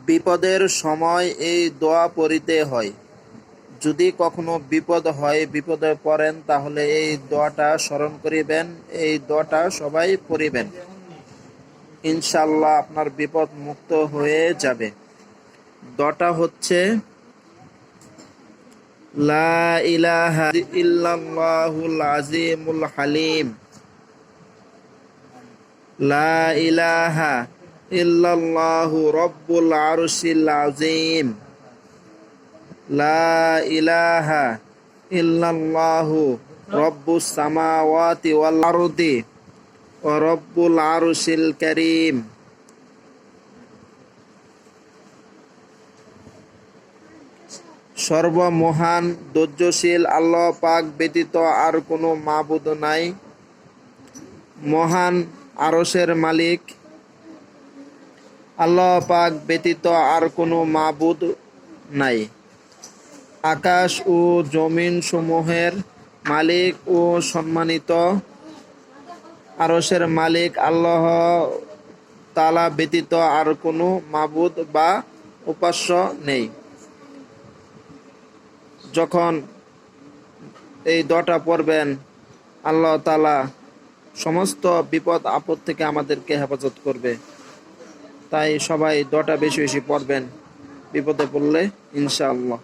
বিপদের সময় এই দোয়া পড়িতে হয়। যদি কখনো বিপদ হয়, বিপদে পড়েন, তাহলে এই দোয়াটা স্মরণ করিবেন। এই দোয়াটা সবাই পড়িবেন, ইনশাআল্লাহ আপনার বিপদ মুক্ত হয়ে যাবে। দোয়াটা হচ্ছে লা ইলাহা ইল্লাল্লাহুল আজিমুল হালিম, লা ইলাহা ইল্লাল্লাহু রব্বুল আরশিল আযীম, লা ইলাহা ইল্লাল্লাহু রব্বুস সামাওয়াতি ওয়াল আরদি ওয়া রব্বুল আরশিল কারীম। সর্বমহান ধৈর্যশীল আল্লাহ পাক ব্যতীত আর কোনো মাবুদ নাই। মহান আরশের মালিক আল্লাহ পাক ব্যতীত আর কোনো মাবুদ নাই। আকাশ ও জমিন সমূহের মালিক ও সম্মানিত আরশের মালিক আল্লাহ তাআলা ব্যতীত আর কোনো মাবুদ বা উপাস্য নেই। যখন এই দোয়াটা পড়বেন, আল্লাহ তাআলা সমস্ত বিপদ আপদ থেকে আমাদেরকে হেফাজত করবে। তাই সবাই দোয়াটা বেশি বেশি পড়বেন বিপদে পড়লে, ইনশাআল্লাহ।